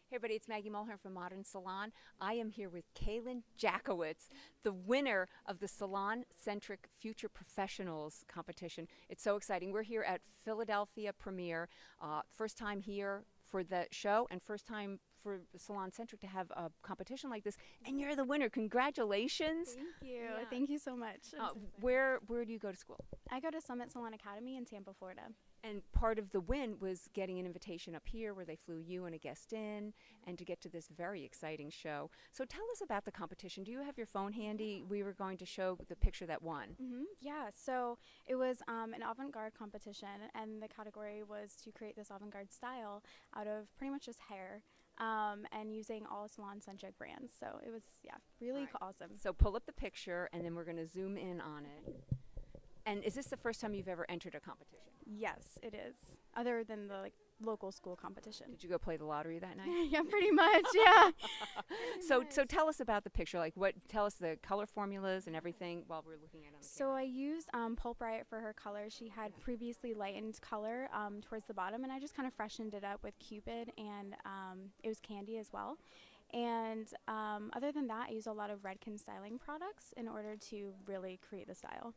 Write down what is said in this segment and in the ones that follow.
Hey everybody, it's Maggie Mulhern from Modern Salon. I am here with Kaylin Jackewicz, the winner of the Salon Centric Future Professionals competition. It's so exciting. We're here at Philadelphia premiere, first time here for the show and first time for Salon Centric to have a competition like this. And you're the winner. Congratulations. Thank you. Yeah. Thank you so much. Where do you go to school? I go to Summit Salon Academy in Tampa, Florida. And part of the win was getting an invitation up here where they flew you and a guest in and to get to this very exciting show. So tell us about the competition. Do you have your phone handy? We were going to show the picture that won. Yeah, so it was an avant-garde competition, and the category was to create this avant-garde style out of pretty much just hair and using all salon-centric brands. So it was, yeah, really awesome. So pull up the picture and then we're going to zoom in on it. And is this the first time you've ever entered a competition? Yes, it is. Other than the local school competition. Did you go play the lottery that night? Yeah, pretty much. Yeah. So tell us about the picture. Tell us the color formulas and everything while we're looking at it on the So I used Pulp Riot for her color. She had previously lightened color towards the bottom, and I just kind of freshened it up with Cupid, and it was candy as well. And other than that, I used a lot of Redken styling products in order to really create the style.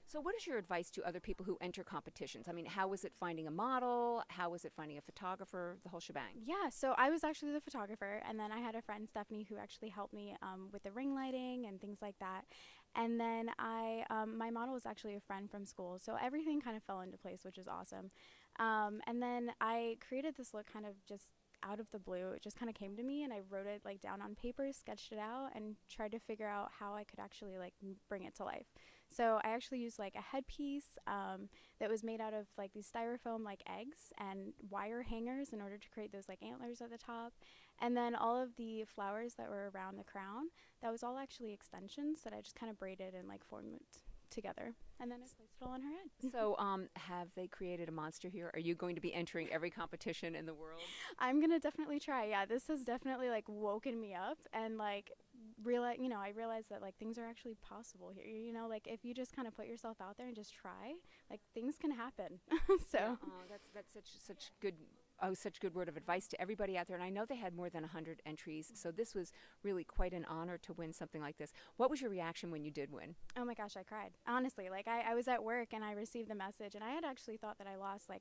So what is your advice to other people who enter competitions? I mean, how was it finding a model? How was it finding a photographer? The whole shebang. Yeah, so I was actually the photographer, and then I had a friend, Stephanie, who actually helped me with the ring lighting and things like that. And then my model was actually a friend from school, so everything kind of fell into place, which is awesome. And then I created this look kind of just out of the blue. It just kind of came to me, and I wrote it down on paper, sketched it out, and tried to figure out how I could actually bring it to life. So I actually used a headpiece that was made out of these styrofoam eggs and wire hangers in order to create those antlers at the top. And then all of the flowers that were around the crown, that was all actually extensions that I just kind of braided and formed together, and then I placed it all on her head. So have they created a monster here? Are you going to be entering every competition in the world? I'm gonna definitely try. Yeah, this has definitely woken me up, and I realized that things are actually possible here. If you just kind of put yourself out there and just try, things can happen. So yeah, that's such good word of advice to everybody out there. And I know they had more than 100 entries, so this was really quite an honor to win something like this. What was your reaction when you did win? Oh my gosh, I cried. Honestly, I was at work and I received the message, and I had actually thought that I lost. I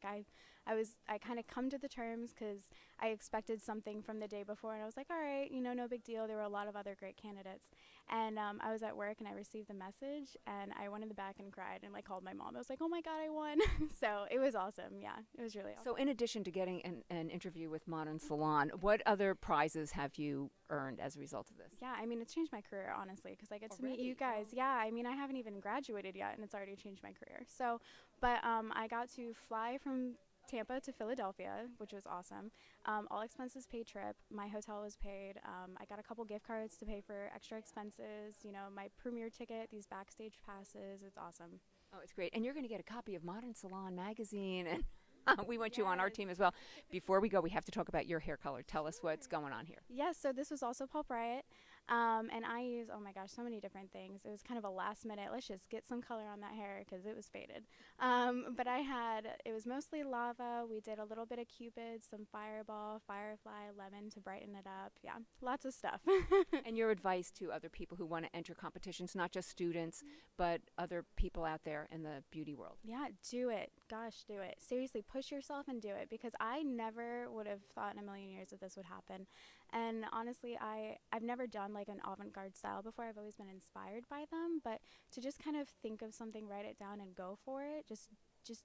kind of come to the terms because I expected something from the day before, and I was like, all right, no big deal. There were a lot of other great candidates. And I was at work and I received the message, and I went in the back and cried and called my mom. I was like, oh my God, I won. So it was awesome. Yeah, it was really awesome. So in addition to getting an interview with Modern Salon, what other prizes have you earned as a result of this? Yeah, I mean, it's changed my career, honestly, because I get to meet you guys. Yeah, I mean, I haven't even graduated yet, and it's already changed my career. So, but I got to fly from Tampa to Philadelphia, which was awesome. All expenses paid trip. My hotel was paid. I got a couple gift cards to pay for extra expenses. My premiere ticket, these backstage passes. It's awesome. Oh, it's great. And you're going to get a copy of Modern Salon magazine, and we want you on our team as well. Before we go, we have to talk about your hair color. Tell us what's going on here. Yes, so this was also Pulp Riot. And I use, oh my gosh, so many different things. It was kind of a last minute, let's just get some color on that hair because it was faded. But it was mostly lava. We did a little bit of Cupid, some fireball, firefly, lemon to brighten it up. Yeah, lots of stuff. And your advice to other people who want to enter competitions, not just students, but other people out there in the beauty world? Yeah, do it. Gosh, do it. Seriously, push yourself and do it, because I never would have thought in a million years that this would happen. And honestly, I've never done an avant-garde style before. I've always been inspired by them, but to just kind of think of something, write it down, and go for it, just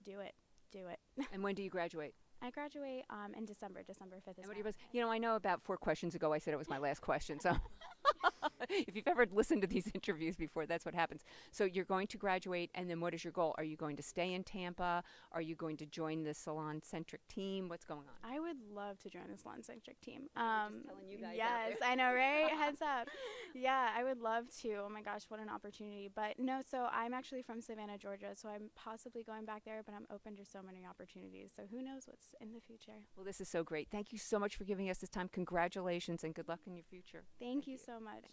do it. Do it. And when do you graduate? I graduate in December 5th. And what I know about 4 questions ago I said it was my last question, so if you've ever listened to these interviews before, that's what happens. So you're going to graduate, and then what is your goal? Are you going to stay in Tampa? Are you going to join the Salon Centric team? What's going on? I would love to join the Salon Centric team. Just telling you guys yes, I know, right? Heads up. Yeah, I would love to. Oh my gosh, what an opportunity. But no, so I'm actually from Savannah, Georgia, so I'm possibly going back there, but I'm open to so many opportunities. So who knows what's in the future. Well, this is so great. Thank you so much for giving us this time. Congratulations and good luck in your future. Thank you so much.